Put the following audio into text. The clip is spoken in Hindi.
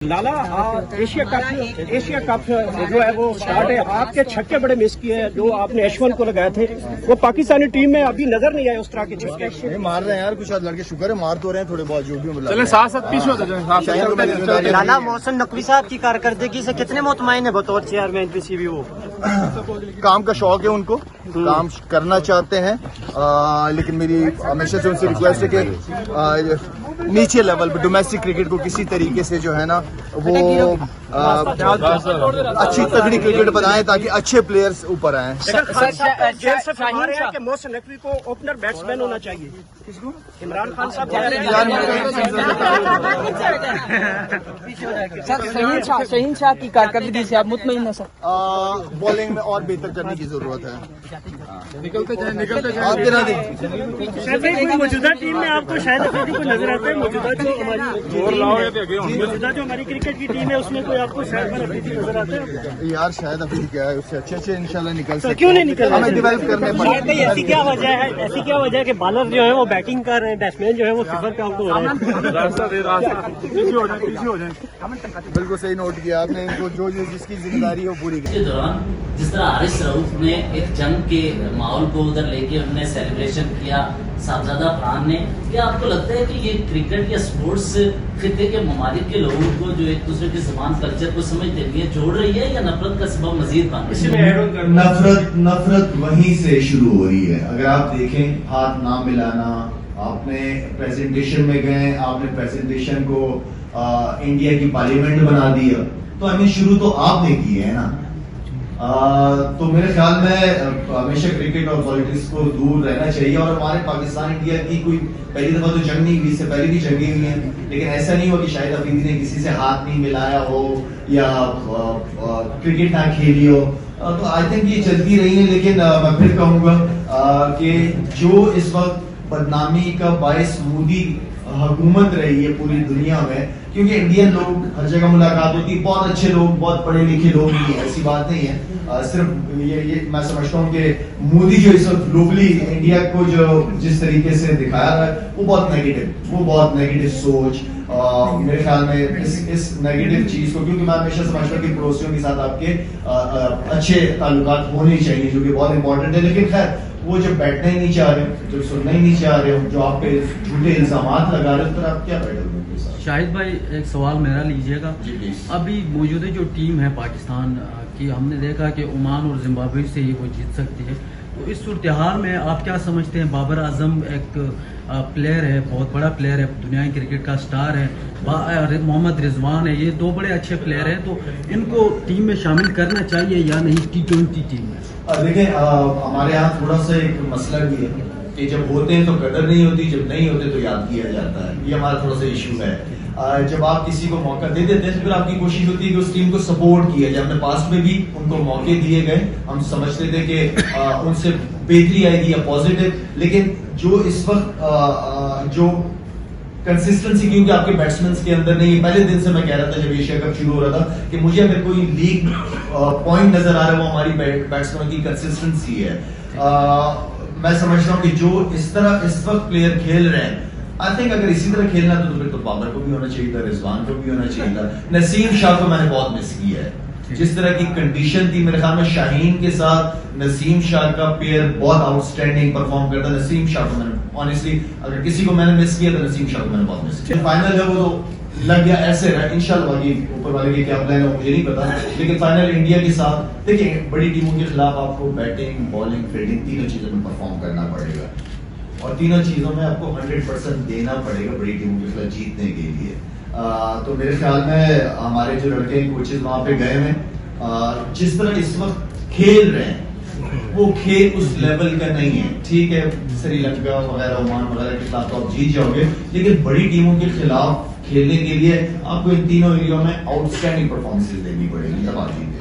लाला एशिया कप जो है वो स्टार्ट है। आपके छक्के बड़े मिस किए हैं जो आपने H1 को लगाए थे, वो पाकिस्तानी टीम में अभी नजर नहीं आए उस तरह के छक्के। मार रहे हैं यार कुछ लड़के, शुक्र है मार तो रहे हैं थोड़े बहुत, जो भी मिला। चले साथ पीछे होते। लाला मोहसिन नकवी साहब की कारकर्दगी से कितने मुतमईन है बतौर चेयरमैन पीसीबी? वो काम का शौक है उनको, काम करना चाहते हैं, लेकिन मेरी हमेशा से उनसे रिक्वेस्ट है कि नीचे लेवल पे डोमेस्टिक क्रिकेट को किसी तरीके से जो है ना वो अच्छी तगड़ी क्रिकेट बनाएं ताकि अच्छे प्लेयर्स ऊपर आए। मोहसिन नकवी को ओपनर बैट्समैन होना चाहिए। इमरान खान साहब शहीन शाह की कारकर्दगी से आप मुतमईन हैं सर? बॉलिंग में और बेहतर करने की जरूरत है। निकलते जाए मौजूदा टीम में आपको शायद अफरीदी को नजर आता है? मौजूदा जो हमारी क्रिकेट की टीम है उसमें कोई आपको शायद अफरीदी नजर आता है? यार शायद अफरीदी क्या है, उससे अच्छे इंशाल्लाह निकल सकते। क्यों नहीं निकल? हमें डिवेल्प करने पड़ेंगे। ऐसी क्या वजह है? ऐसी क्या वजह है कि बॉलर जो है वो बैटिंग कर रहे हैं, बैट्समैन जो है वो सिफर पे आउट हो रहे हैं? बिल्कुल सही नोट किया आपने। इनको जो जिसकी जिम्मेदारी है वो पूरी के दौरान जिस तरह हारिस रऊफ ने एक जंग के माहौल को उधर लेके उन्होंने सेलिब्रेशन किया साहबजादा फरहान ने, क्या आपको लगता है कि ये क्रिकेट या स्पोर्ट्स खिते के ममालिक के लोगों को जो एक दूसरे के ज़बान कल्चर को समझते लिए जोड़ रही है या नफरत का सबब मजीद बन रही है? नफरत वहीं से शुरू हो रही है। अगर आप देखें, हाथ ना मिलाना, आपने प्रेजेंटेशन में गए, आपने प्रेजेंटेशन को इंडिया की पार्लियामेंट बना दिया, तो शुरू तो आपने की है ना। तो मेरे ख्याल में हमेशा क्रिकेट और पॉलिटिक्स को दूर रहना चाहिए। और हमारे पाकिस्तान इंडिया की कोई पहली दफा तो जंग नहीं हुई, इससे पहले भी जंगें हुई हैं, लेकिन ऐसा नहीं हुआ कि शायद अफरीदी ने किसी से हाथ नहीं मिलाया हो या क्रिकेट ना खेली हो। तो आई थिंक ये चलती रही है। लेकिन मैं फिर कहूंगा कि जो इस वक्त बदनामी का बायस मोदी हुकूमत रही है पूरी दुनिया में, क्योंकि इंडियन लोग हर जगह मुलाकात होती है, बहुत अच्छे लोग, बहुत पढ़े लिखे लोग भी हैं, ऐसी बात नहीं है। सिर्फ ये मैं समझता हूँ कि मोदी जो इस वक्त ग्लोबली इंडिया को जो जिस तरीके से दिखाया है वो बहुत नेगेटिव सोच। मेरे ख्याल में इस नेगेटिव चीज को, क्योंकि मैं हमेशा समझता हूँ कि पड़ोसियों के साथ आपके अच्छे ताल्लुकात होने चाहिए, जो कि बहुत इंपॉर्टेंट है। लेकिन खैर वो जब बैठना ही नहीं चाह रहे, जो सुनना ही नहीं चाह रहे, जो आप पे झूठे इल्जामात लगा रहे, तो आप क्या बैठोगे? शाहिद भाई, एक सवाल मेरा लीजिएगा। अभी मौजूदा जो टीम है पाकिस्तान की, हमने देखा कि ओमान और जिम्बाब्वे से ही वो जीत सकती है। तो इस सूरत हाल में आप क्या समझते हैं? बाबर आजम एक प्लेयर है, बहुत बड़ा प्लेयर है, दुनिया क्रिकेट का स्टार है, मोहम्मद रिजवान है, ये दो बड़े अच्छे प्लेयर हैं, तो इनको टीम में शामिल करना चाहिए या नहीं T20 टीम में? देखिए, हमारे यहाँ थोड़ा सा एक मसला भी है कि जब होते हैं तो कदर नहीं होती, जब नहीं होते तो याद किया जाता है। ये हमारा थोड़ा सा इशू है। जब आप किसी को मौका दे देते हैं तो फिर आपकी कोशिश होती है कि उस टीम को सपोर्ट किया जाए। हमने पास्ट में भी उनको मौके दिए गए, हम समझते थे कि उनसे बेहतरी आएगी या पॉजिटिव, लेकिन जो इस वक्त जो कंसिस्टेंसी, क्योंकि आपके बैट्समैन के अंदर नहीं है। पहले दिन से मैं कह रहा था जब एशिया कप शुरू हो रहा था कि मुझे अगर कोई लीग पॉइंट नजर आ रहा है वो हमारी बैट्समैन की कंसिस्टेंसी है। मैं समझता हूँ कि जो इस वक्त प्लेयर खेल रहे हैं, आई थिंक अगर इसी तरह खेलना तो फिर तो बाबर को भी होना चाहिए था, रिजवान को भी होना चाहिए था। नसीम शाह को मैंने बहुत मिस किया है। जिस तरह की कंडीशन थी, मेरे ख्याल में शाहीन के साथ नसीम शाह का पेयर बहुत आउटस्टैंडिंग परफॉर्म करता। नसीम शाह को मैंने ऑनेस्टली, अगर किसी को मैंने मिस किया तो नसीम शाह को मैंने बहुत मिस किया। फाइनल है वो तो लग गया, ऐसे रहा। इंशाल्लाह बाकी ऊपर वाले के क्या प्लान है मुझे नहीं पता, लेकिन फाइनल इंडिया के साथ देखिए, बड़ी टीमों के खिलाफ आपको बैटिंग, बॉलिंग, फील्डिंग तीनों चीजों में परफॉर्म करना पड़ेगा और तीनों चीजों में आपको 100% देना पड़ेगा बड़ी टीमों के खिलाफ जीतने के लिए। तो मेरे ख्याल में हमारे जो लड़के कोचेज वहां पे गए हैं, जिस तरह इस वक्त खेल रहे हैं वो खेल उस लेवल का नहीं है। ठीक है, श्रीलंका वगैरह, ओमान वगैरह के खिलाफ तो आप जीत जाओगे, लेकिन बड़ी टीमों के खिलाफ खेलने के लिए आपको इन तीनों एरिया में आउटस्टैंडिंग परफॉर्मेंसेस देनी पड़ेगी, तब आप जीतेंगे।